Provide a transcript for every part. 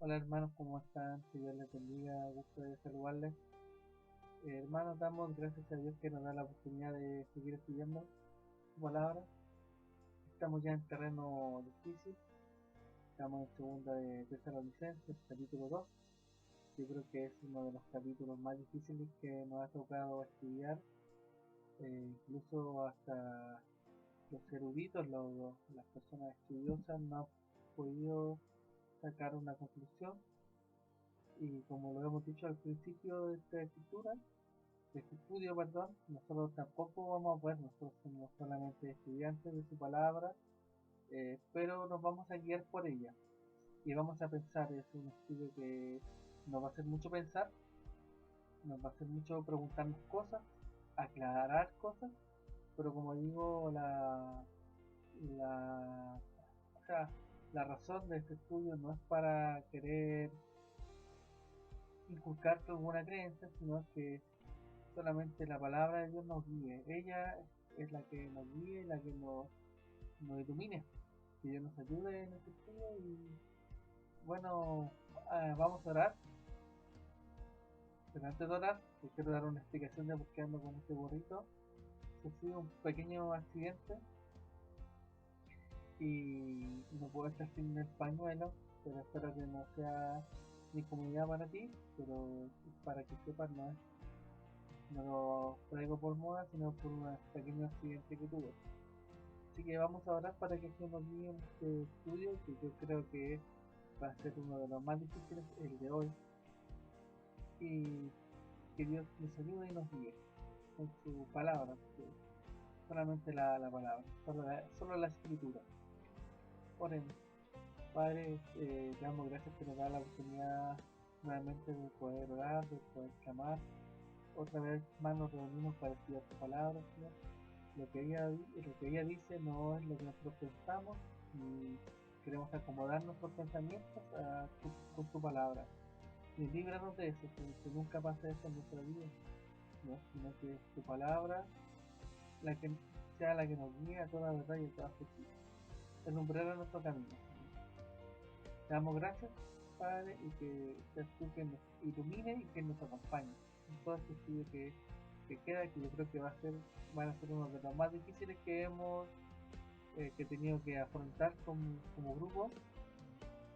Hola hermanos, ¿cómo están? Que Dios les bendiga, gusto de saludarles. Hermanos, damos gracias a Dios que nos da la oportunidad de seguir estudiando su palabra. Estamos ya en terreno difícil, estamos en segunda de Tesalonicenses, capítulo 2. Yo creo que es uno de los capítulos más difíciles que nos ha tocado estudiar. Incluso hasta los eruditos, las personas estudiosas no han podido sacar una conclusión. Y como lo hemos dicho al principio de esta escritura, de este estudio, perdón, nosotros tampoco vamos a poder, nosotros somos solamente estudiantes de su palabra, pero nos vamos a guiar por ella y vamos a pensar. Es un estudio que nos va a hacer mucho pensar, nos va a hacer mucho preguntarnos cosas, aclarar cosas, pero como digo, la, o sea, la razón de este estudio no es para querer inculcarte alguna creencia, sino que solamente la palabra de Dios nos guíe. Ella es la que nos guíe, la que nos ilumine, que Dios nos ayude en este estudio. Y bueno, vamos a orar. Pero antes de orar, les quiero dar una explicación de por qué ando con este burrito. Sufrí un pequeño accidente y no puedo estar sin el pañuelo, pero espero que no sea ni comodidad para ti, pero para que sepas, no lo traigo por moda, sino por un pequeño accidente que tuve. Así que vamos a orar para que se nos guíe en este estudio, que yo creo que va a ser uno de los más difíciles, el de hoy. Y que Dios nos ayude y nos guíe con su palabra, porque solamente la palabra, solo la escritura. Oremos. Padre, te damos gracias que nos da la oportunidad nuevamente de poder orar, de poder clamar. Otra vez más nos reunimos para estudiar tu palabra, Señor. Lo que ella dice no es lo que nosotros pensamos y queremos acomodar nuestros pensamientos con tu palabra. Y líbranos de eso, que nunca pase eso en nuestra vida, ¿no? Sino que tu palabra la que sea la que nos guíe a toda verdad y a toda justicia. Alumbrará nuestro camino, Señor. Te damos gracias, Padre, y que seas tú quien nos ilumine y quien nos acompañe en todo este estudio que queda, que yo creo que van a ser uno de los más difíciles que he tenido que afrontar como grupo,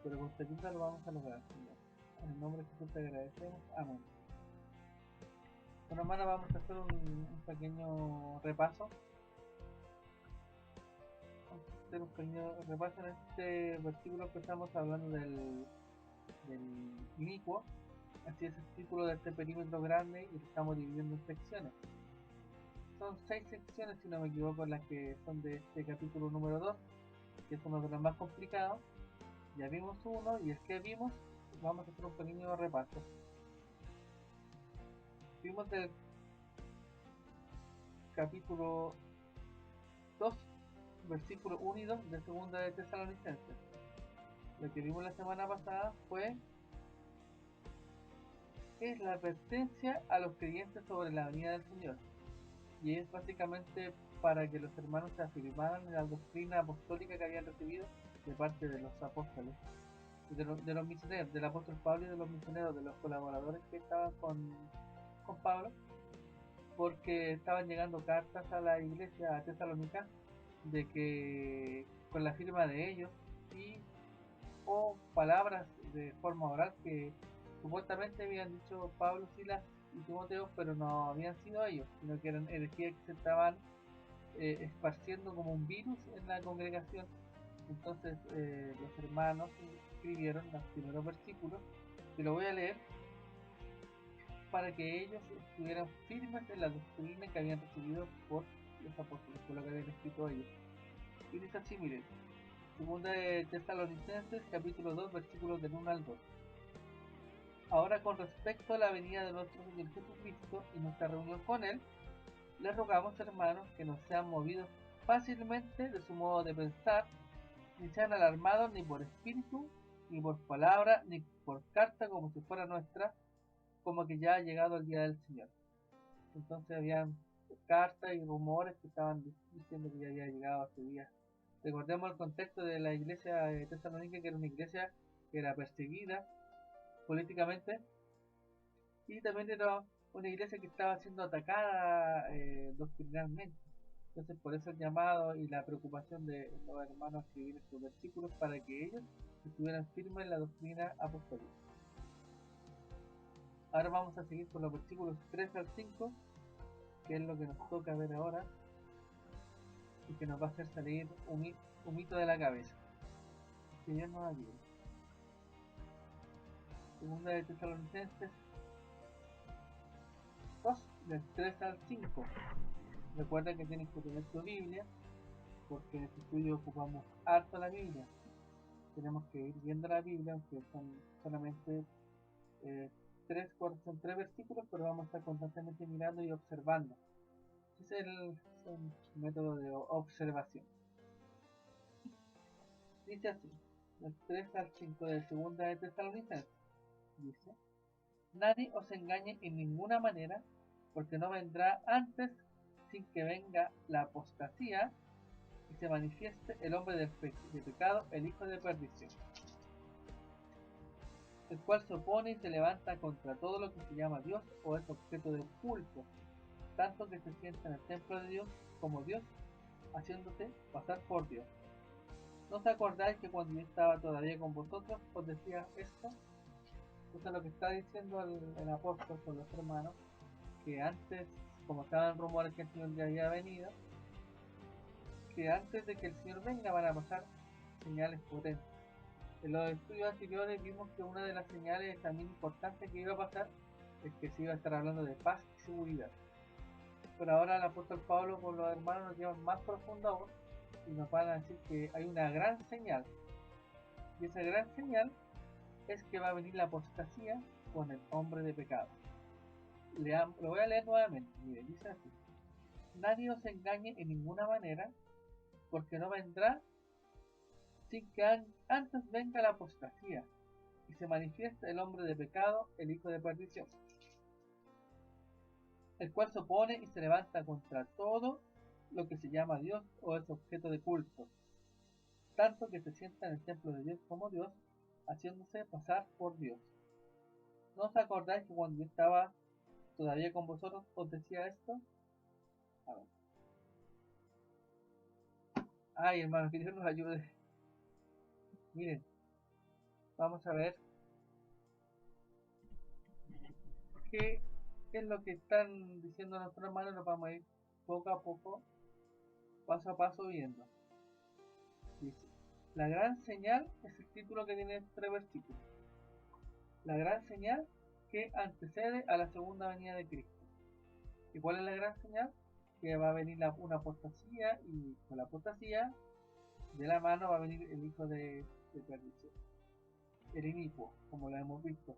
pero con tu ayuda lo vamos a lograr, Señor. En el nombre de Jesús te agradecemos. Amén. Bueno, hermano, vamos a hacer un pequeño repaso. Vamos a hacer un pequeño repaso en este versículo que estamos hablando del inicuo. Así es el título de este perímetro grande y lo estamos dividiendo en secciones. Son 6 secciones, si no me equivoco, las que son de este capítulo número 2, que es uno de los más complicados. Ya vimos uno y el que vimos, vamos a hacer un pequeño repaso. Vimos del capítulo 2, versículo 1 y 2 de segunda de Tesalonicenses. Lo que vimos la semana pasada es la advertencia a los creyentes sobre la venida del Señor. Y es básicamente para que los hermanos se afirmaran en la doctrina apostólica que habían recibido de parte de los apóstoles, de los misioneros, del apóstol Pablo y de los misioneros, de los colaboradores que estaban con Pablo, porque estaban llegando cartas a la iglesia a Tesalónica de que con la firma de ellos y o palabras de forma oral que supuestamente habían dicho Pablo, Silas y Timoteo, pero no habían sido ellos, sino que eran herejías que se estaban esparciendo como un virus en la congregación. Entonces los hermanos escribieron los primeros versículos, que lo voy a leer, para que ellos estuvieran firmes en la doctrina que habían recibido por los apóstoles, por lo que habían escrito ellos. Y dice así, miren, segunda de Tesalonicenses, capítulo 2, versículos del 1 al 2. Ahora, con respecto a la venida de nuestro Señor Jesucristo y nuestra reunión con Él, les rogamos, hermanos, que no sean movidos fácilmente de su modo de pensar, ni sean alarmados ni por espíritu, ni por palabra, ni por carta como si fuera nuestra, como que ya ha llegado el día del Señor. Entonces habían cartas y rumores que estaban diciendo que ya había llegado ese día. Recordemos el contexto de la iglesia de Tesalónica, que era una iglesia que era perseguida, políticamente, y también era una iglesia que estaba siendo atacada doctrinalmente. Entonces por eso el llamado y la preocupación de los hermanos a escribir estos versículos para que ellos estuvieran firmes en la doctrina apostólica. Ahora vamos a seguir con los versículos 3 al 5, que es lo que nos toca ver ahora y que nos va a hacer salir un mito de la cabeza. Que Dios nos ayude. Segunda de Tesalonicenses 2, del 3 al 5. Recuerden que tienen que tener su Biblia, porque en este estudio ocupamos harto la Biblia. Tenemos que ir viendo la Biblia, aunque son solamente son tres versículos, pero vamos a estar constantemente mirando y observando. Ese es el método de observación. Dice así, del 3 al 5 de segunda de Tesalonicenses. Dice: nadie os engañe en ninguna manera, porque no vendrá antes sin que venga la apostasía y se manifieste el hombre de pecado, el hijo de perdición, el cual se opone y se levanta contra todo lo que se llama Dios o es objeto de culto, tanto que se sienta en el templo de Dios como Dios, haciéndose pasar por Dios. ¿No os acordáis que cuando yo estaba todavía con vosotros os decía esto? Esto es lo que está diciendo el apóstol con los hermanos, que antes, como estaban rumores que el Señor ya había venido, que antes de que el Señor venga van a pasar señales potentes. En los estudios anteriores vimos que una de las señales también importantes que iba a pasar es que se iba a estar hablando de paz y seguridad. Pero ahora el apóstol Pablo con los hermanos nos llevan más profundo aún y nos van a decir que hay una gran señal. Y esa gran señal es que va a venir la apostasía con el hombre de pecado. Lo voy a leer nuevamente. Mire, dice así: nadie os engañe en ninguna manera, porque no vendrá sin que antes venga la apostasía y se manifieste el hombre de pecado, el hijo de perdición, el cual se opone y se levanta contra todo lo que se llama Dios o es objeto de culto, tanto que se sienta en el templo de Dios como Dios, haciéndose pasar por Dios. ¿No os acordáis que cuando yo estaba todavía con vosotros os decía esto? A ver. Ay, hermanos, que Dios nos ayude. Miren, vamos a ver qué es lo que están diciendo nuestros hermanos. Nos vamos a ir poco a poco, paso a paso viendo. Dice: la gran señal es el título que tiene este versículo. La gran señal que antecede a la segunda venida de Cristo. ¿Y cuál es la gran señal? Que va a venir una apostasía, y con la apostasía de la mano va a venir el hijo de perdición, el inicuo, como lo hemos visto.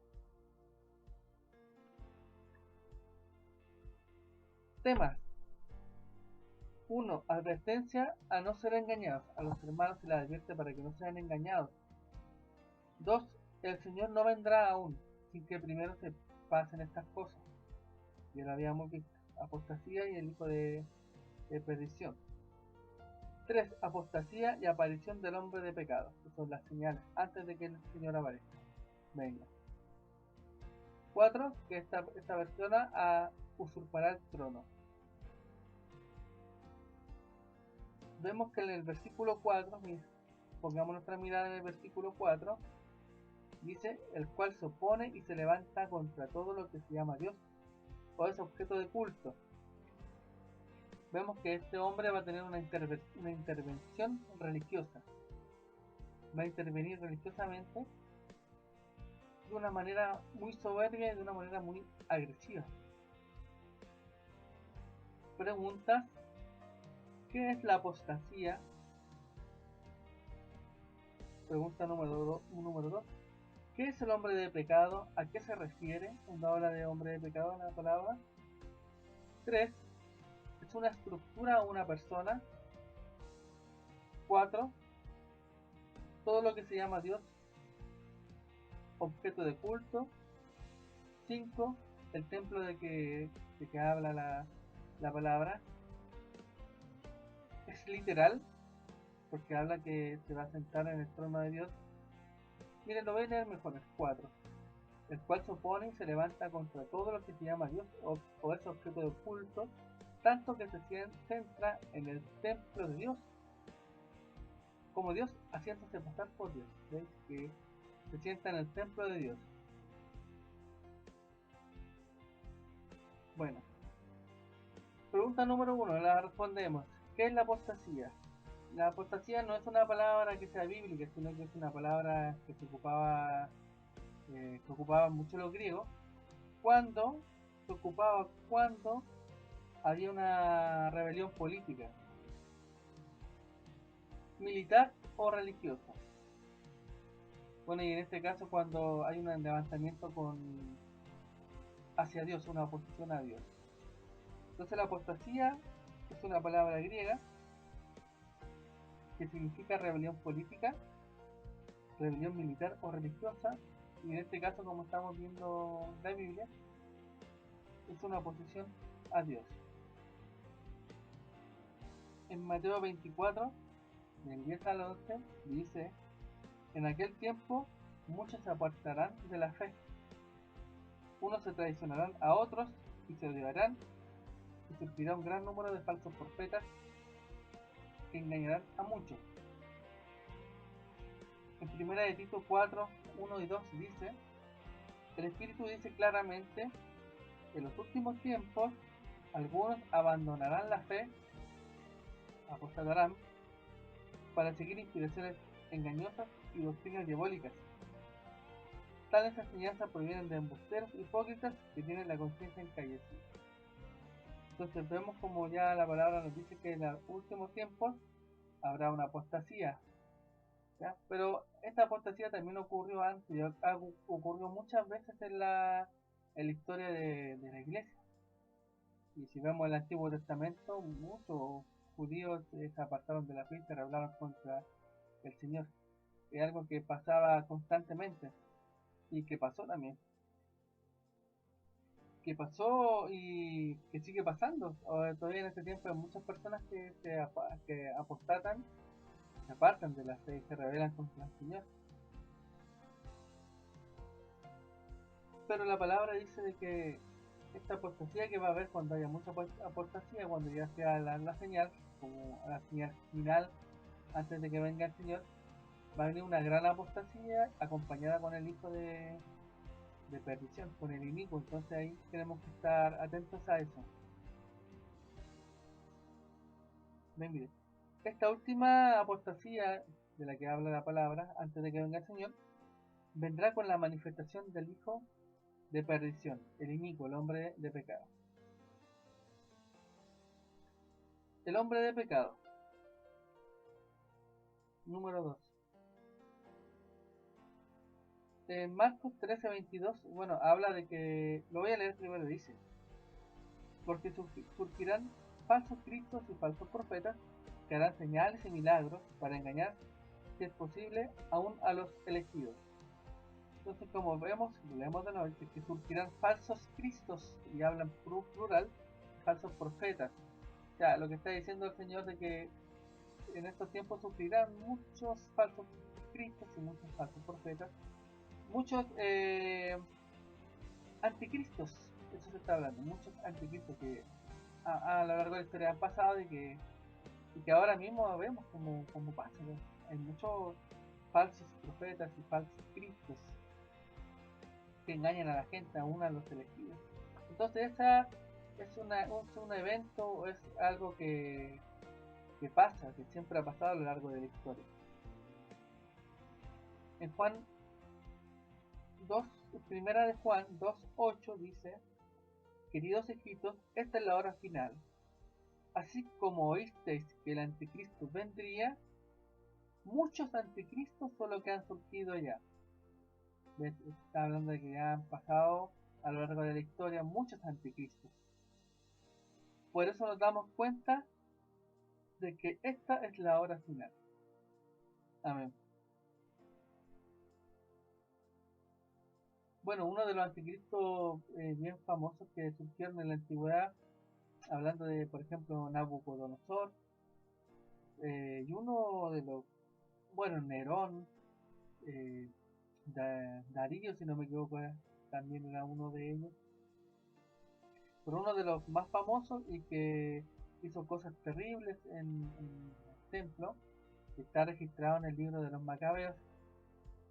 Temas: 1. Advertencia a no ser engañados. A los hermanos se les advierte para que no sean engañados. 2. El Señor no vendrá aún sin que primero se pasen estas cosas. Ya lo habíamos visto: apostasía y el hijo de perdición. 3. Apostasía y aparición del hombre de pecado, que son las señales antes de que el Señor aparezca. Venga. 4. Que esta persona usurpará el trono. Vemos que en el versículo 4, pongamos nuestra mirada en el versículo 4, dice: el cual se opone y se levanta contra todo lo que se llama Dios o es objeto de culto. Vemos que este hombre va a tener una intervención religiosa. Va a intervenir religiosamente de una manera muy soberbia y de una manera muy agresiva. Preguntas: ¿qué es la apostasía? Pregunta número 2. ¿Qué es el hombre de pecado? ¿A qué se refiere cuando habla de hombre de pecado en la palabra? 3. ¿Es una estructura o una persona? 4. Todo lo que se llama Dios, objeto de culto. 5. El templo de que habla la palabra es literal, porque habla que se va a sentar en el trono de Dios. Miren, lo voy a leer mejor, el 4. el cual se opone y se levanta contra todo lo que se llama Dios o es objeto de culto, tanto que se centra en el templo de Dios, como Dios, haciéndose pasar por Dios. ¿Veis? Que se sienta en el templo de Dios. Bueno, pregunta número 1, la respondemos. ¿Qué es la apostasía? La apostasía no es una palabra que sea bíblica, sino que es una palabra que se ocupaba, que ocupaban mucho los griegos, cuando había una rebelión política, militar o religiosa. Bueno, y en este caso cuando hay un levantamiento hacia Dios, una oposición a Dios. Entonces la apostasía es una palabra griega que significa rebelión política, rebelión militar o religiosa, y en este caso, como estamos viendo en la Biblia, es una oposición a Dios. En Mateo 24, del 10 al 11, dice: en aquel tiempo muchos se apartarán de la fe, unos se traicionarán a otros y se odiarán, y surgirá un gran número de falsos profetas que engañarán a muchos. En 1 de Tito 4, 1 y 2 dice: el Espíritu dice claramente que en los últimos tiempos algunos abandonarán la fe, apostatarán, para seguir inspiraciones engañosas y doctrinas diabólicas. Tales enseñanzas provienen de embusteros hipócritas que tienen la conciencia encallecida. Entonces vemos como ya la palabra nos dice que en los últimos tiempos habrá una apostasía, ¿ya? Pero esta apostasía también ocurrió antes, ocurrió muchas veces en la historia de la iglesia. Y si vemos el Antiguo Testamento, muchos judíos se apartaron de la fe y se rebelaron contra el Señor. Es algo que pasaba constantemente y que pasó también. Que pasó y que sigue pasando. Todavía en este tiempo hay muchas personas que apostatan, se apartan de la fe y se rebelan contra el Señor. Pero la palabra dice de que esta apostasía que va a haber cuando haya mucha apostasía, cuando ya sea la señal, como la señal final, antes de que venga el Señor, va a venir una gran apostasía acompañada con el hijo de perdición, con el inicuo. Entonces ahí tenemos que estar atentos a eso. Ven, mire, esta última apostasía de la que habla la palabra, antes de que venga el Señor, vendrá con la manifestación del hijo de perdición, el inicuo, el hombre de pecado. El hombre de pecado. Número 2. En Marcos 13:22, bueno, habla de que, lo voy a leer primero, dice: porque surgirán falsos cristos y falsos profetas que harán señales y milagros para engañar, si es posible, aún a los elegidos. Entonces, como vemos, leemos de nuevo, que surgirán falsos cristos, y hablan plural, falsos profetas. O sea, lo que está diciendo el Señor de que en estos tiempos surgirán muchos falsos cristos y muchos falsos profetas, muchos anticristos, eso se está hablando, muchos anticristos que a lo largo de la historia han pasado y que ahora mismo vemos como pasa, ¿no? Hay muchos falsos profetas y falsos cristos que engañan a la gente, aún a los elegidos. Entonces esa es un evento, es algo que pasa, que siempre ha pasado a lo largo de la historia. En Juan 2, primera de Juan 2:8 dice: queridos hijitos, esta es la hora final. Así como oísteis que el anticristo vendría, muchos anticristos son los que han surgido ya. Está hablando de que ya han pasado a lo largo de la historia muchos anticristos. Por eso nos damos cuenta de que esta es la hora final. Amén. Bueno, uno de los anticristos bien famosos que surgieron en la antigüedad, hablando de, por ejemplo, Nabucodonosor, y uno de los, bueno, Nerón, Darío, si no me equivoco, también era uno de ellos, pero uno de los más famosos y que hizo cosas terribles en el templo, que está registrado en el libro de los Macabeos.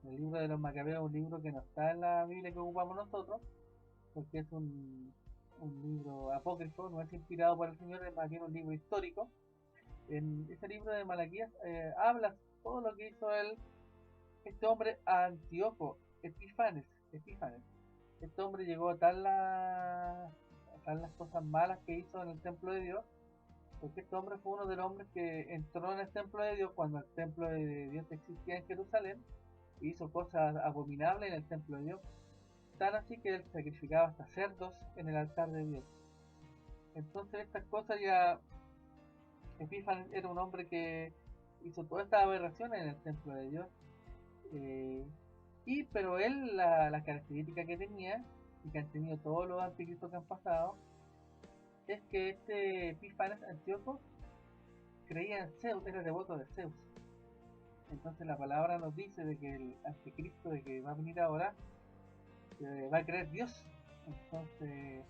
El libro de los Macabeos es un libro que no está en la Biblia que ocupamos nosotros, porque es un libro apócrifo, no es inspirado por el Señor, es más bien un libro histórico. En ese libro de Malaquías habla todo lo que hizo este hombre Antíoco Epífanes. Este hombre llegó a tal las cosas malas que hizo en el templo de Dios, porque este hombre fue uno de los hombres que entró en el templo de Dios cuando el templo de Dios existía en Jerusalén, e hizo cosas abominables en el templo de Dios, tan así que él sacrificaba hasta cerdos en el altar de Dios. Entonces estas cosas ya, Epífanes era un hombre que hizo todas estas aberraciones en el templo de Dios, pero él la característica que tenía, y que han tenido todos los anticristos que han pasado, es que este Epífanes Antíoco creía en Zeus, era devoto de Zeus. Entonces la palabra nos dice de que el anticristo de que va a venir ahora va a creer Dios. Entonces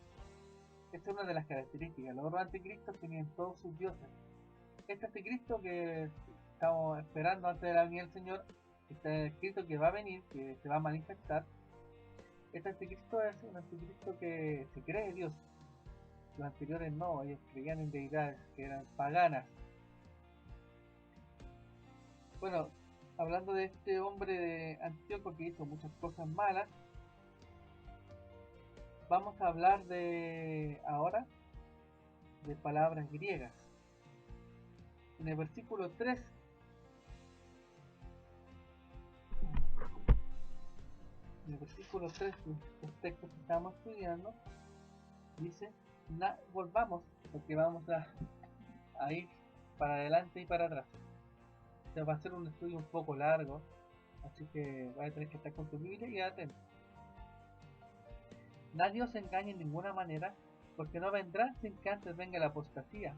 esta es una de las características. Los otros anticristos tenían todos sus dioses. Este anticristo que estamos esperando antes de la venida del Señor, está escrito que va a venir, que se va a manifestar. Este anticristo es un anticristo que se cree Dios. Los anteriores no, ellos creían en deidades que eran paganas. Bueno, hablando de este hombre de Antíoco que hizo muchas cosas malas, vamos a hablar ahora de palabras griegas. En el versículo 3, del texto que estamos estudiando, dice, volvamos, porque vamos a ir para adelante y para atrás. O sea, va a ser un estudio un poco largo, así que vas a tener que estar con tu Biblia y atento. Nadie os engañe en ninguna manera, porque no vendrá sin que antes venga la apostasía,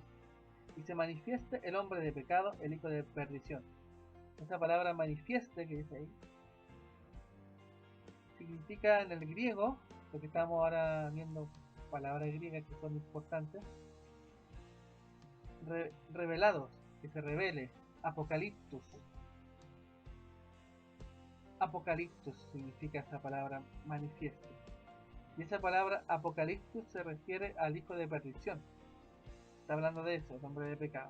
y se manifieste el hombre de pecado, el hijo de perdición. Esa palabra manifieste que dice ahí, significa en el griego, porque estamos ahora viendo palabras griegas que son importantes, revelados, que se revele, apocaliptus. Apocaliptus significa esa palabra manifieste. Y esa palabra apocaliptus se refiere al hijo de perdición. Está hablando de eso, el hombre de pecado.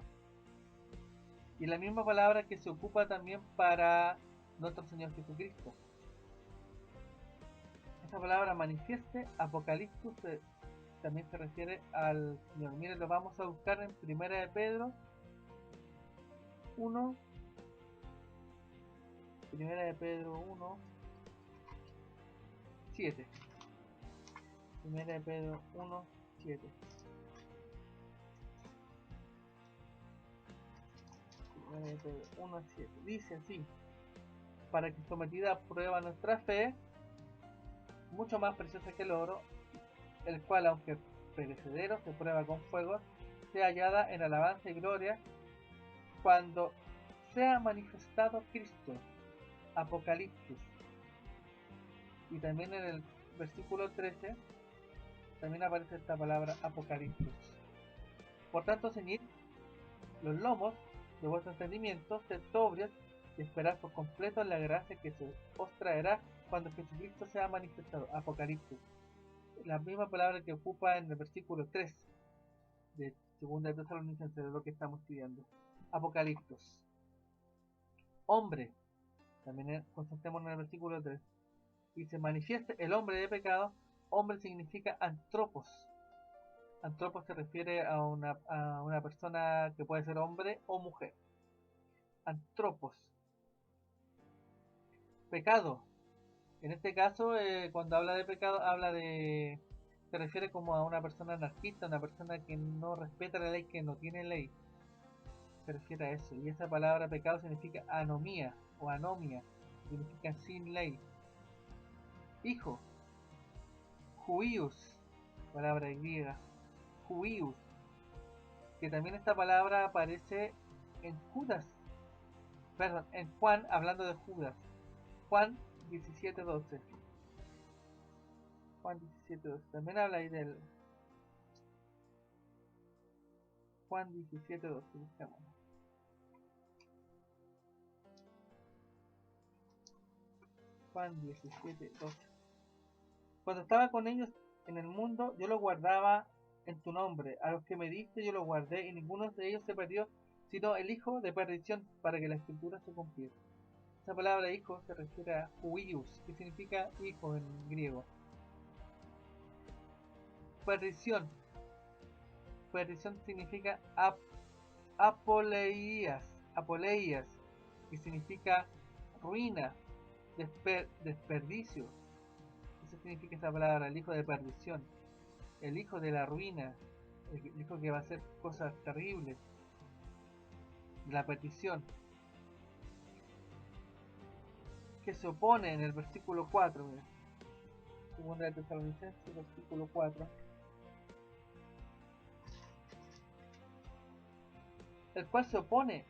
Y la misma palabra que se ocupa también para nuestro Señor Jesucristo. Esa palabra manifieste, apocaliptus, también se refiere al Señor. Miren, lo vamos a buscar en 1 de Pedro 1. 1 de Pedro 1, 7. 1 de Pedro 1, 7. 1 de Pedro 1, 7. Dice así: para que sometida a prueba nuestra fe, mucho más preciosa que el oro, el cual, aunque perecedero, se prueba con fuego, sea hallada en alabanza y gloria cuando sea manifestado Cristo. Apocalipsis. Y también en el versículo 13 también aparece esta palabra apocalipsis. Por tanto, ceñid los lomos de vuestro entendimiento, sed sobrios y esperad por completo en la gracia que se os traerá cuando Jesucristo sea manifestado. Apocalipsis. La misma palabra que ocupa en el versículo 3 de 2 de Tesalonicenses, de lo que estamos estudiando. Apocalipsis. Hombre. También concentremos en el versículo 3. Y se manifieste el hombre de pecado. Hombre significa antropos. Antropos se refiere a una persona que puede ser hombre o mujer. Antropos. Pecado. En este caso, cuando habla de pecado, se refiere como a una persona anarquista, una persona que no respeta la ley, que no tiene ley. Se refiere a eso. Y esa palabra pecado significa anomía o anomia. Significa sin ley. Hijo. Huius. Palabra griega. Huius. Que también esta palabra aparece en Judas. Perdón, en Juan, hablando de Judas. Juan 17:12. Juan 17:12. También habla ahí del Juan 17:12. Buscamos. Juan 17:12. Cuando estaba con ellos en el mundo, yo los guardaba en tu nombre. A los que me diste yo los guardé, y ninguno de ellos se perdió, sino el hijo de perdición, para que la escritura se cumpliera. Esa palabra hijo se refiere a huios, que significa hijo en griego. Perdición. Perdición significa apoleías, que significa ruina, desperdicio. Eso significa esa palabra, el hijo de perdición, el hijo de la ruina, el hijo que va a hacer cosas terribles, la perdición, que se opone en el versículo 4, mira. Segunda de Tesalonicenses, versículo 4. El cual se opone.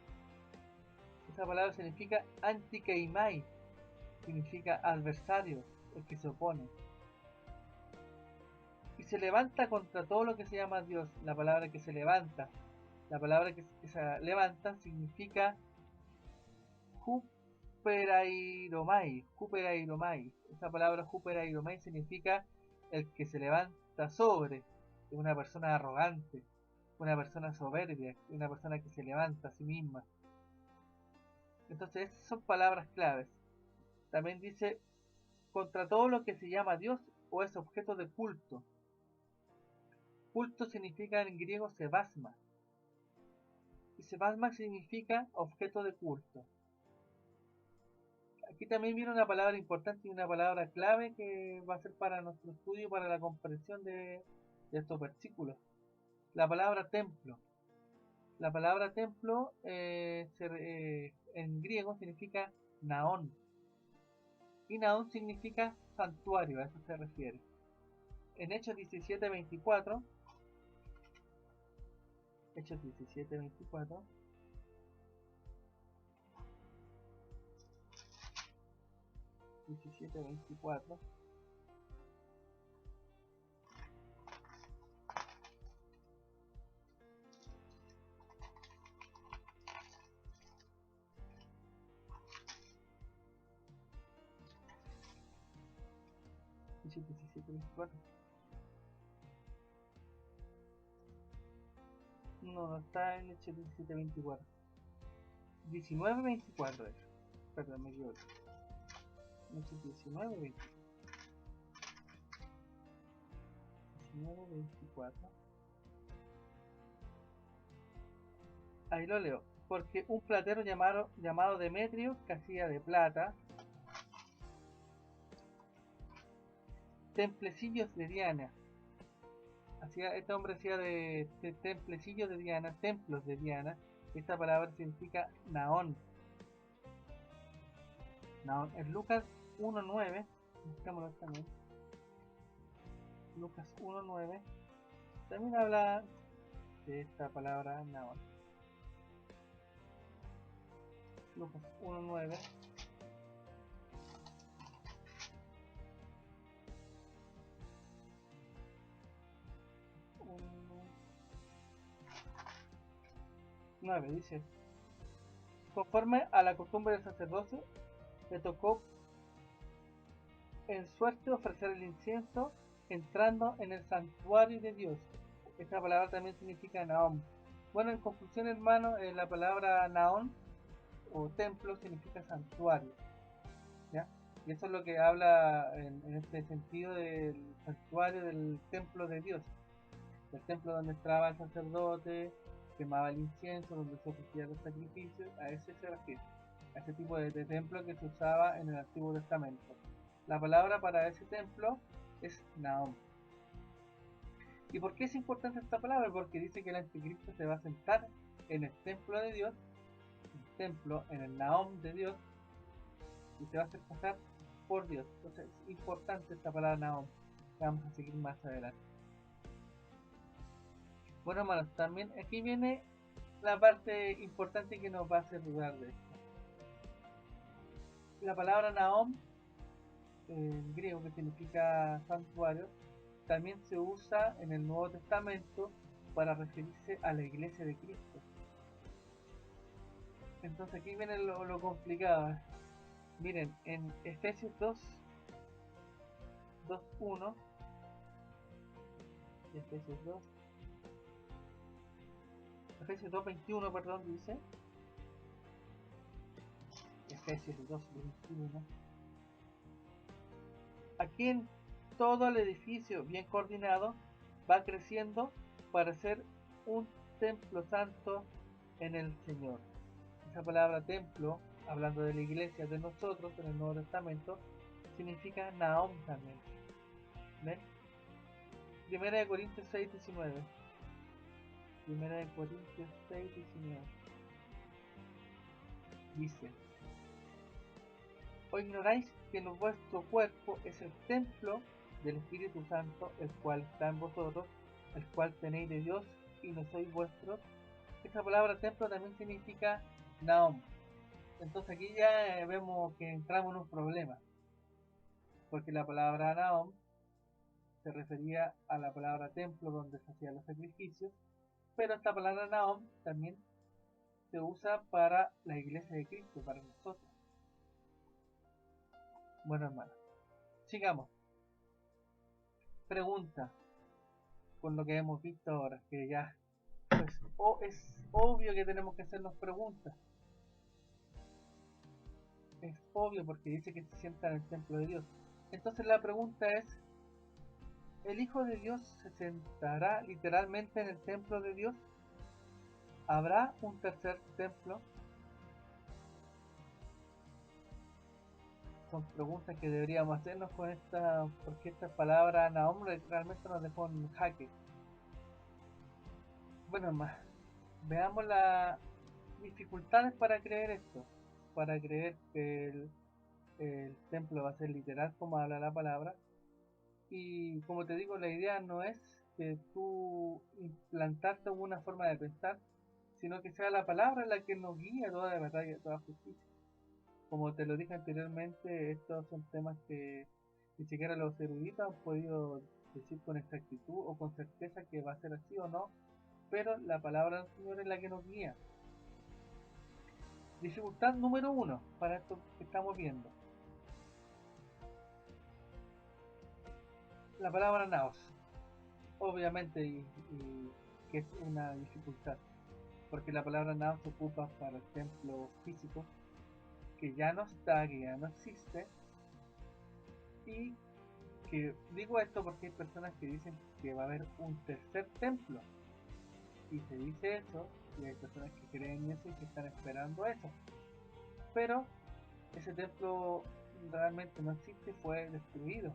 Esa palabra significa antikeimai, significa adversario, el que se opone. Y se levanta contra todo lo que se llama Dios. La palabra que se levanta, la palabra que se levanta significa Huperairomai. Esa palabra Huperairomai significa el que se levanta sobre, una persona arrogante, una persona soberbia, una persona que se levanta a sí misma. Entonces, esas son palabras claves. También dice, contra todo lo que se llama Dios o es objeto de culto. Culto significa en griego sebasma. Y sebasma significa objeto de culto. Aquí también viene una palabra importante y una palabra clave que va a ser para nuestro estudio, para la comprensión de estos versículos. La palabra templo. La palabra templo en griego significa naón. Y naón significa santuario, a eso se refiere. En Hechos 17:24, Hechos 17:24, no está en Hechos 17:24. 19:24 es. Perdón, me equivoco. Hechos 19:24. 19:24. Ahí lo leo. Porque un platero llamado Demetrio, que hacía de plata templecillos de Diana. Este hombre hacía de templecillos de Diana, templos de Diana. Esta palabra significa naón. Naón. En Lucas 1:9, buscámoslo también. Lucas 1:9 también habla de esta palabra naón. Lucas 1:9. Dice, conforme a la costumbre del sacerdocio, le tocó en suerte ofrecer el incienso entrando en el santuario de Dios. Esta palabra también significa naón. Bueno, en conclusión, hermano, la palabra naón o templo significa santuario, ¿ya? Y eso es lo que habla en este sentido del santuario, del templo de Dios, el templo donde entraba el sacerdote, quemaba el incienso, donde se ofrecían los sacrificios. A ese se refiere, a ese tipo de templo que se usaba en el Antiguo Testamento. La palabra para ese templo es naón. ¿Y por qué es importante esta palabra? Porque dice que el anticristo se va a sentar en el templo de Dios, en el naón de Dios, y se va a hacer pasar por Dios. Entonces es importante esta palabra naón, que vamos a seguir más adelante. Bueno, hermanos, también aquí viene la parte importante que nos va a hacer dudar de esto. La palabra naón en griego, que significa santuario, también se usa en el Nuevo Testamento para referirse a la iglesia de Cristo. Entonces aquí viene lo complicado. Miren, en Efesios 2:1, Efesios 2:21, perdón, dice, Efesios 2:21, aquí en todo el edificio bien coordinado va creciendo para ser un templo santo en el Señor. Esa palabra templo, hablando de la iglesia de nosotros en el Nuevo Testamento, significa Nahom también. ¿Ven? Primera de Corintios 6:19. Primera de Corintios 6:19. Dice: ¿O ignoráis que vuestro cuerpo es el templo del Espíritu Santo, el cual está en vosotros, el cual tenéis de Dios y no sois vuestros? Esta palabra templo también significa Nahom. Entonces aquí ya vemos que entramos en un problema, porque la palabra Nahom se refería a la palabra templo donde se hacían los sacrificios, pero esta palabra Nahom también se usa para la iglesia de Cristo, para nosotros. Bueno, hermanos, sigamos. Pregunta, con lo que hemos visto ahora, que ya pues, es obvio que tenemos que hacernos preguntas. Es obvio porque dice que se sienta en el templo de Dios. Entonces la pregunta es, ¿el Hijo de Dios se sentará literalmente en el templo de Dios? ¿Habrá un tercer templo? Son preguntas que deberíamos hacernos con esta, porque esta palabra Nahom realmente nos dejó en jaque. Bueno, más, veamos las dificultades para creer esto, para creer que el templo va a ser literal como habla la palabra. Y como te digo, la idea no es que tú implantarte una forma de pensar, sino que sea la palabra la que nos guía toda la verdad y toda justicia. Como te lo dije anteriormente, estos son temas que ni siquiera los eruditos han podido decir con exactitud o con certeza que va a ser así o no, pero la palabra del Señor es la que nos guía. Dificultad número 1 para esto que estamos viendo. La palabra naos. Obviamente que es una dificultad, porque la palabra naos se ocupa para el templo físico, que ya no está, que ya no existe, y que digo esto porque hay personas que dicen que va a haber un tercer templo, y se dice eso, y hay personas que creen eso y que están esperando eso, pero ese templo realmente no existe, fue destruido.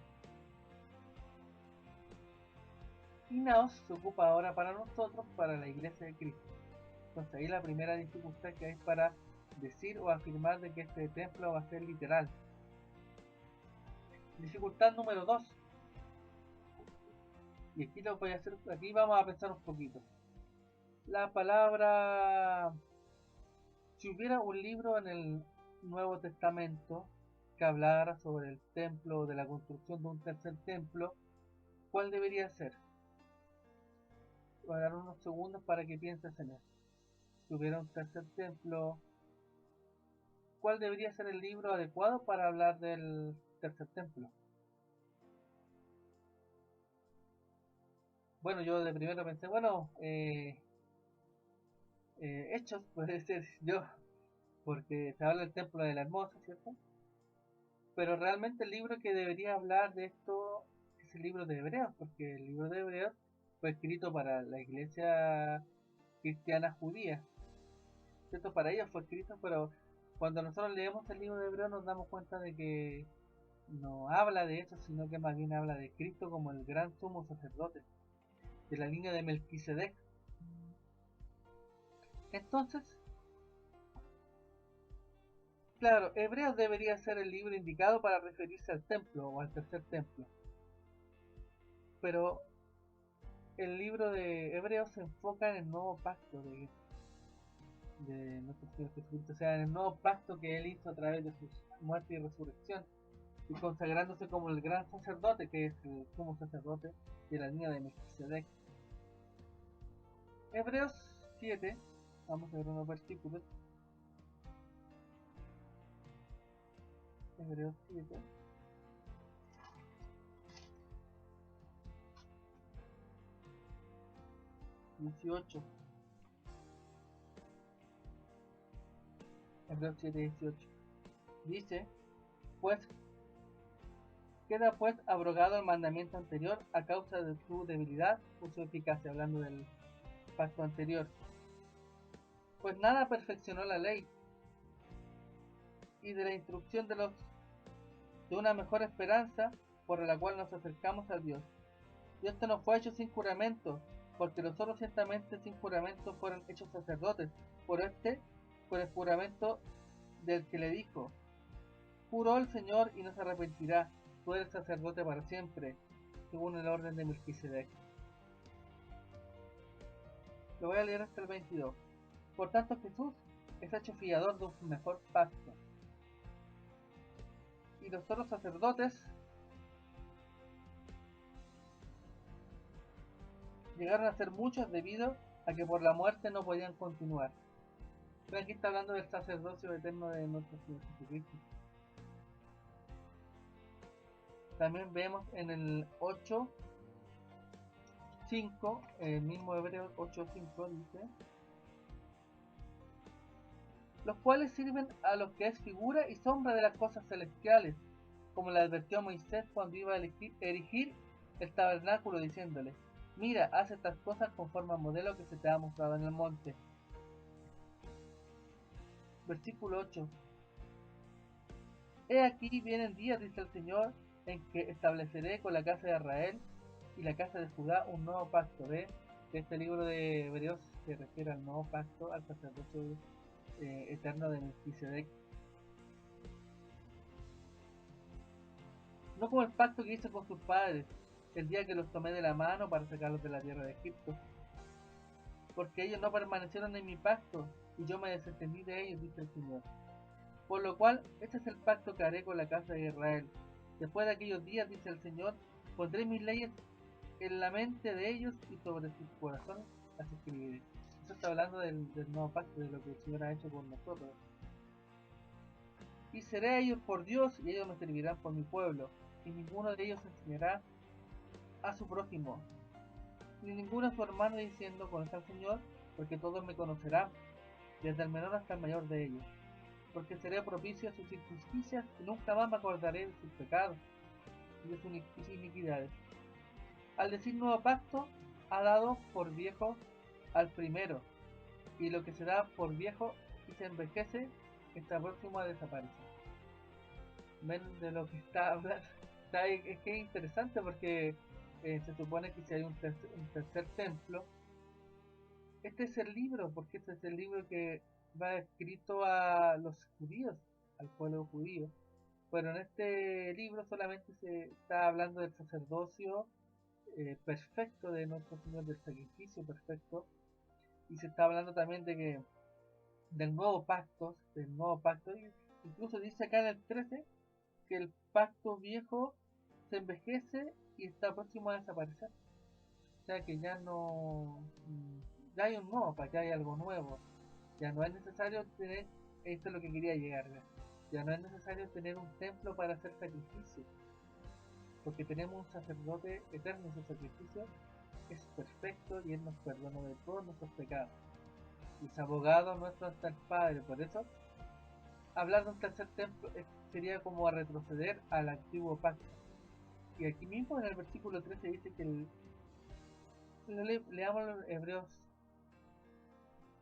Y Naos se ocupa ahora para nosotros, para la iglesia de Cristo. Entonces ahí la primera dificultad que hay para decir o afirmar de que este templo va a ser literal. Dificultad número 2. Y aquí lo voy a hacer, aquí vamos a pensar un poquito. La palabra, si hubiera un libro en el Nuevo Testamento que hablara sobre el templo, de la construcción de un tercer templo, ¿cuál debería ser? Voy a dar unos segundos para que pienses en eso. Si hubiera un tercer templo, ¿cuál debería ser el libro adecuado para hablar del tercer templo? Bueno, yo de primero pensé, bueno, Hechos puede ser yo, porque se habla del templo de la hermosa, ¿cierto? Pero realmente el libro que debería hablar de esto es el libro de Hebreos, porque el libro de Hebreos fue escrito para la iglesia cristiana judía, ¿cierto? Para ellos fue escrito, pero cuando nosotros leemos el libro de Hebreos nos damos cuenta de que no habla de eso, sino que más bien habla de Cristo como el gran sumo sacerdote, de la línea de Melquisedec. Entonces, claro, Hebreos debería ser el libro indicado para referirse al templo o al tercer templo. Pero el libro de Hebreos se enfoca en el nuevo pacto de nuestro Señor Jesucristo, o sea, en el nuevo pacto que Él hizo a través de su muerte y resurrección. y consagrándose como el gran sacerdote, que es el sumo sacerdote de la línea de Melquisedec. Hebreos 7, vamos a ver unos versículos. Hebreos 7. Hebreos 7:18 dice, pues queda pues abrogado el mandamiento anterior a causa de su debilidad o su eficacia, hablando del pacto anterior. Pues nada perfeccionó la ley y de la instrucción de una mejor esperanza por la cual nos acercamos a Dios. Y esto no fue hecho sin juramento, porque los otros ciertamente sin juramento fueron hechos sacerdotes, por el juramento del que le dijo, juró el Señor y no se arrepentirá, tú eres sacerdote para siempre, según el orden de Melquisedec. Lo voy a leer hasta el 22. Por tanto Jesús es hecho fiador de un mejor pacto. Y los otros sacerdotes llegaron a ser muchos debido a que por la muerte no podían continuar. Pero aquí está hablando del sacerdocio eterno de nuestro Señor Jesucristo. También vemos en el 8:5, el mismo Hebreos 8:5 dice, los cuales sirven a lo que es figura y sombra de las cosas celestiales, como le advirtió Moisés cuando iba a erigir el tabernáculo, diciéndole, mira, haz estas cosas conforme al modelo que se te ha mostrado en el monte. Versículo 8. He aquí vienen días, dice el Señor, en que estableceré con la casa de Israel y la casa de Judá un nuevo pacto. ¿Ve? Este libro de Hebreos se refiere al nuevo pacto, al sacerdocio eterno de Melquisedec. No como el pacto que hice con sus padres, el día que los tomé de la mano para sacarlos de la tierra de Egipto. Porque ellos no permanecieron en mi pacto, y yo me desentendí de ellos, dice el Señor. Por lo cual, este es el pacto que haré con la casa de Israel. Después de aquellos días, dice el Señor, pondré mis leyes en la mente de ellos y sobre sus corazones las escribiré. Eso está hablando del nuevo pacto, de lo que el Señor ha hecho por nosotros. Y seré a ellos por Dios, y ellos me servirán por mi pueblo. Y ninguno de ellos enseñará a su prójimo, ni ninguno a su hermano diciendo, conoce al Señor, porque todos me conocerán, desde el menor hasta el mayor de ellos. Porque seré propicio a sus injusticias, y nunca más me acordaré de sus pecados y de sus iniquidades. Al decir nuevo pacto, ha dado por viejo al primero, y lo que se da por viejo y se envejece está próximo a desaparecer. Ven de lo que está hablando. Es que es interesante porque se supone que si hay un tercer templo, este es el libro, porque este es el libro que va escrito a los judíos, al pueblo judío. Pero en este libro solamente se está hablando del sacerdocio perfecto de nuestro Señor, del sacrificio perfecto, y se está hablando también de que del nuevo pacto, incluso dice acá en el 13 que el pacto viejo se envejece y está próximo a desaparecer. O sea que ya no, ya hay un nuevo pacto, ya hay algo nuevo. Ya no es necesario tener, esto es lo que quería llegar, ya no es necesario tener un templo para hacer sacrificio, porque tenemos un sacerdote eterno. Su sacrificio es perfecto y Él nos perdona de todos nuestros pecados. Y es abogado nuestro hasta el Padre. Por eso, hablar de un tercer templo sería como a retroceder al antiguo pacto. Y aquí mismo en el versículo 13 dice que leamos Hebreos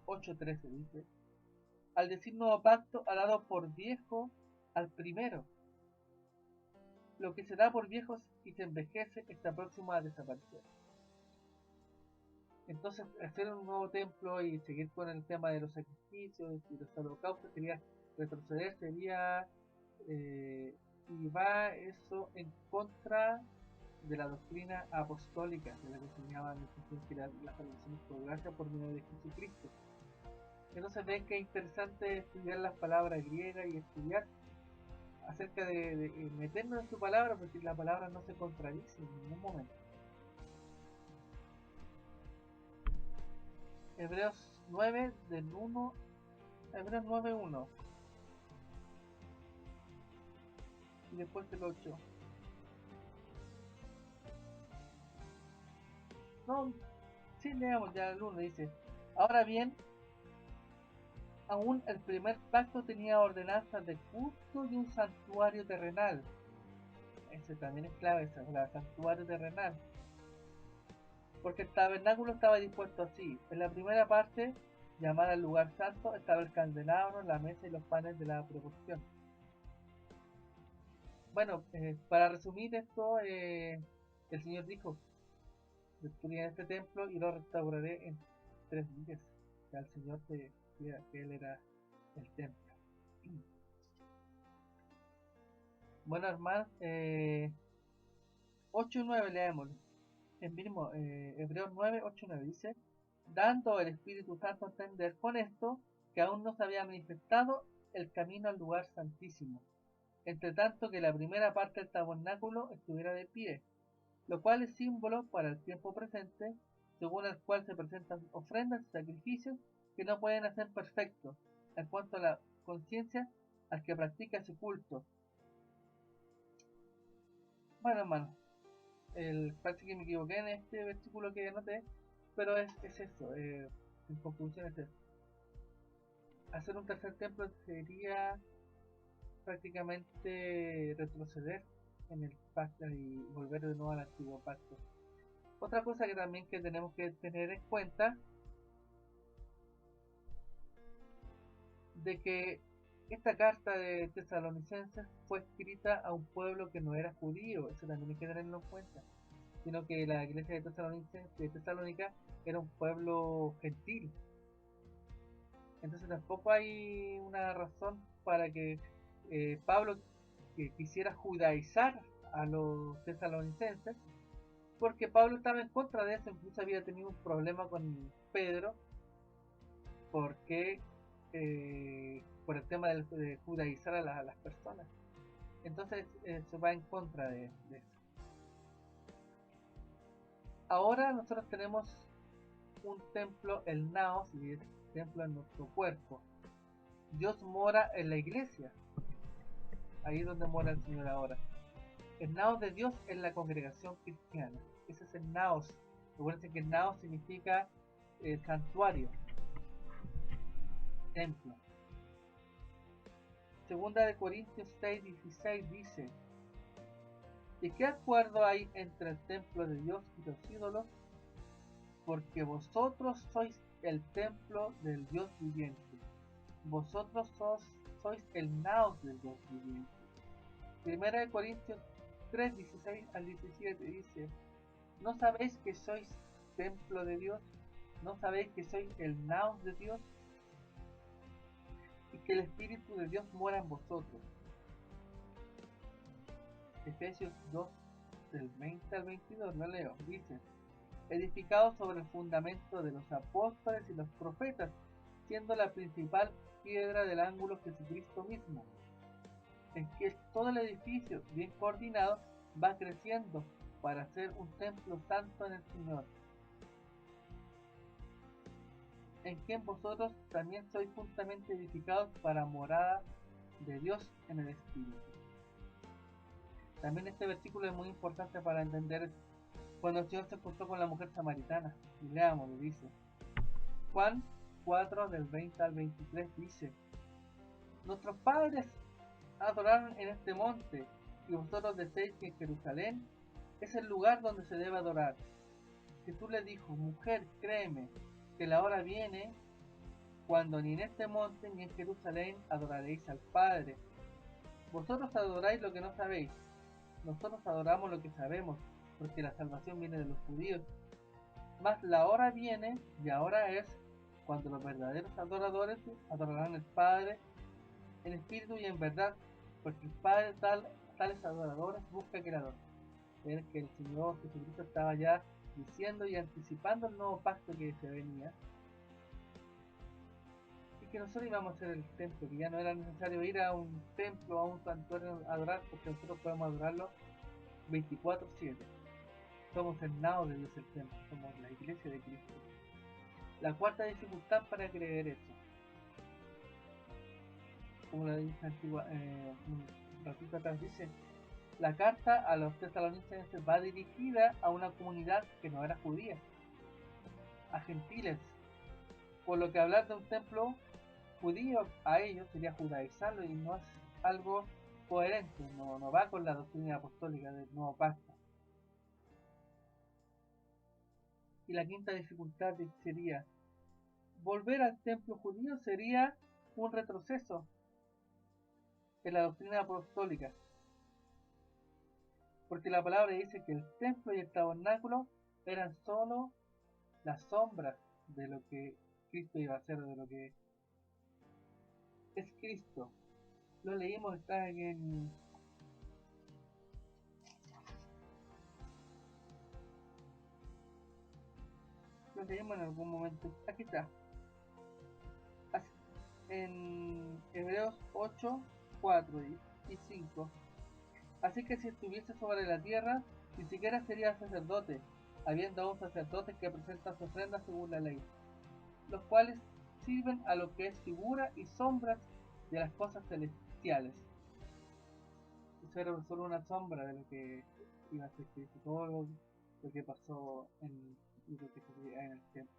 8:13, dice, al decir nuevo pacto ha dado por viejo al primero. Lo que se da por viejos y se envejece está próximo a desaparecer. Entonces, hacer un nuevo templo y seguir con el tema de los sacrificios y los holocaustos sería retroceder, y va eso en contra de la doctrina apostólica, de la que enseñaban que la salvación es por gracia por medio de Jesucristo. Entonces ven que es interesante estudiar las palabras griegas y estudiar acerca de meternos en su palabra, porque la palabra no se contradice en ningún momento. Hebreos 9 del 1, Hebreos 9:1 y después el 8. No, sí, leamos ya el 1, dice: ahora bien, aún el primer pacto tenía ordenanzas de culto y un santuario terrenal. Ese también es clave, esa, el santuario terrenal. Porque el tabernáculo estaba dispuesto así. En la primera parte, llamada el lugar santo, estaba el candelabro, la mesa y los panes de la proporción. Bueno, para resumir esto, el Señor dijo: destruiré este templo y lo restauraré en 3 días. O sea, el Señor que Él era el templo. Bueno, hermanos, 8 y 9 leemos. El mismo, Hebreos 9, 8 y 9 dice: dando el Espíritu Santo a entender con esto que aún no se había manifestado el camino al lugar santísimo, entre tanto que la primera parte del tabernáculo estuviera de pie, lo cual es símbolo para el tiempo presente, según el cual se presentan ofrendas y sacrificios que no pueden hacer perfectos, en cuanto a la conciencia al que practica su culto. Bueno, hermano, parece que me equivoqué en este versículo que anoté, pero es eso, en conclusión es eso. Hacer un tercer templo sería prácticamente retroceder en el pacto y volver de nuevo al antiguo pacto. Otra cosa que también que tenemos que tener en cuenta, de que esta carta de Tesalonicenses fue escrita a un pueblo que no era judío, eso también hay que tenerlo en cuenta, sino que la iglesia de Tesalónica era un pueblo gentil. Entonces tampoco hay una razón para que Pablo quisiera judaizar a los tesalonicenses, porque Pablo estaba en contra de eso, incluso había tenido un problema con Pedro, porque por el tema de judaizar a las personas. Entonces se va en contra de eso. Ahora nosotros tenemos un templo, el Naos, y es templo en nuestro cuerpo. Dios mora en la iglesia, ahí es donde mora el Señor ahora. El Naos de Dios es la congregación cristiana. Ese es el Naos. Recuerden que el Naos significa santuario, templo. Segunda de Corintios 6:16 dice: ¿y qué acuerdo hay entre el templo de Dios y los ídolos? Porque vosotros sois el templo del Dios viviente. Vosotros sois el Naos del Dios viviente. Primera de Corintios 3:16 al 17 dice: ¿no sabéis que sois templo de Dios? ¿No sabéis que sois el Naos de Dios? Y que el Espíritu de Dios mora en vosotros. Efesios 2 del 20 al 22, lo leo, dice: edificado sobre el fundamento de los apóstoles y los profetas, siendo la principal piedra del ángulo Jesucristo mismo, en que todo el edificio, bien coordinado, va creciendo para ser un templo santo en el Señor, en quien vosotros también sois juntamente edificados para morada de Dios en el Espíritu. También este versículo es muy importante para entender cuando el Señor se encontró con la mujer samaritana. Y leamos, le dice. Juan 4 del 20 al 23 dice: nuestros padres adoraron en este monte, y vosotros decís que Jerusalén es el lugar donde se debe adorar. Jesús le dijo: mujer, créeme, que la hora viene cuando ni en este monte ni en Jerusalén adoraréis al Padre. Vosotros adoráis lo que no sabéis, nosotros adoramos lo que sabemos, porque la salvación viene de los judíos. Mas la hora viene, y ahora es, cuando los verdaderos adoradores adorarán al Padre en espíritu y en verdad, porque el Padre tales adoradores busca que la adoren. Ver que el Señor Jesucristo estaba ya diciendo y anticipando el nuevo pacto que se venía. Y que nosotros íbamos a hacer el templo, que ya no era necesario ir a un templo, a un santuario a adorar, porque nosotros podemos adorarlo 24/7. Somos el nao de Dios el templo, somos la iglesia de Cristo. La cuarta dificultad para creer eso, como la dice antigua, un ratito atrás, dice: la carta a los tesalonicenses va dirigida a una comunidad que no era judía, a gentiles, por lo que hablar de un templo judío a ellos sería judaizarlo y no es algo coherente, no va con la doctrina apostólica del nuevo pacto. Y la quinta dificultad sería: volver al templo judío sería un retroceso en la doctrina apostólica, porque la palabra dice que el templo y el tabernáculo eran solo las sombras de lo que Cristo iba a hacer, de lo que es Cristo. Lo leímos, está en lo leímos en algún momento. Aquí está, en Hebreos 8, 4 y 5. Así que si estuviese sobre la tierra, ni siquiera sería sacerdote, habiendo aún sacerdotes que presentan su ofrenda según la ley, los cuales sirven a lo que es figura y sombras de las cosas celestiales. Eso era solo una sombra de lo que iba a ser Cristo, todo lo que pasó en lo que se en el tiempo.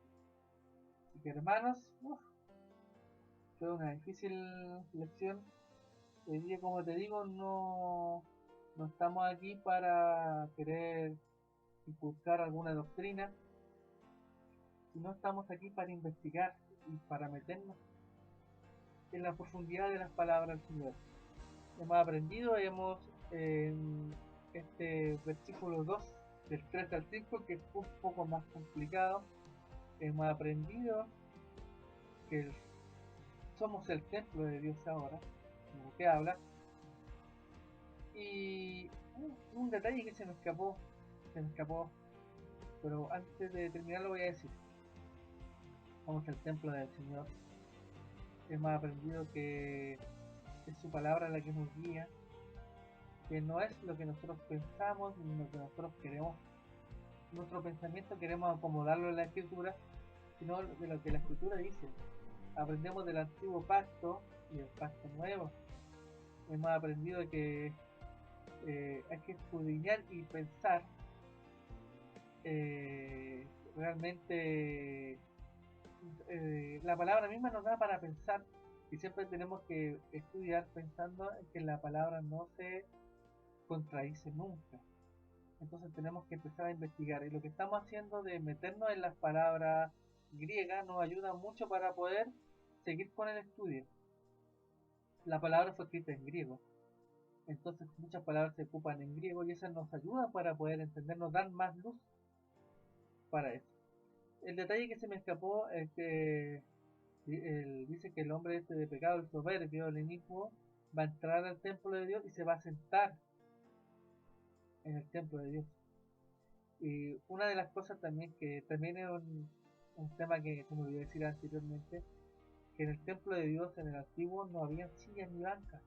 Así que hermanos, fue una difícil lección. Hoy día, como te digo, no estamos aquí para querer inculcar alguna doctrina, sino estamos aquí para investigar y para meternos en la profundidad de las palabras del Señor. Hemos aprendido, en este versículo 2, del 3 al 5, que es un poco más complicado, hemos aprendido que somos el templo de Dios ahora, como que habla, y un detalle que se me escapó, pero antes de terminar lo voy a decir. Somos el templo del Señor. Hemos aprendido que es su palabra la que nos guía, que no es lo que nosotros pensamos ni lo que nosotros queremos, nuestro pensamiento queremos acomodarlo en la escritura, sino de lo que la escritura dice. Aprendemos del antiguo pacto y del pacto nuevo. Hemos aprendido que hay que escudriñar y pensar realmente. La palabra misma nos da para pensar y siempre tenemos que estudiar pensando en que la palabra no se contradice nunca. Entonces tenemos que empezar a investigar, y lo que estamos haciendo de meternos en las palabras griegas nos ayuda mucho para poder seguir con el estudio. La palabra fue escrita en griego, entonces muchas palabras se ocupan en griego y eso nos ayuda para poder entender, nos dan más luz para eso. El detalle que se me escapó es que dice que el hombre este de pecado, el soberbio, el inicuo, va a entrar al templo de Dios y se va a sentar en el templo de Dios. Y una de las cosas también, que también es un tema que, como lo iba a decir anteriormente, que en el templo de Dios, en el antiguo, no había sillas ni bancas,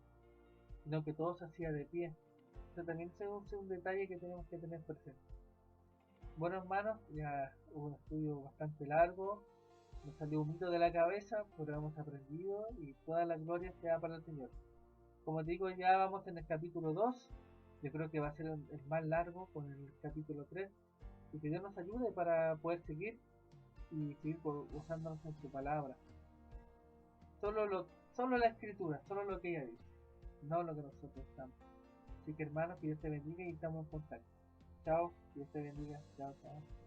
sino que todo se hacía de pie. Eso también es un detalle que tenemos que tener presente. Bueno, hermanos, ya hubo un estudio bastante largo, nos salió un mito de la cabeza, pero hemos aprendido y toda la gloria sea para el Señor. Como te digo, ya vamos en el capítulo 2, yo creo que va a ser el más largo con el capítulo 3, y que Dios nos ayude para poder seguir y seguir usándonos en su palabra. Solo la escritura, solo lo que ella dice, no lo que nosotros estamos. Así que hermanos, que Dios te bendiga y estamos en contacto. Chao, Dios te bendiga, chao, chao.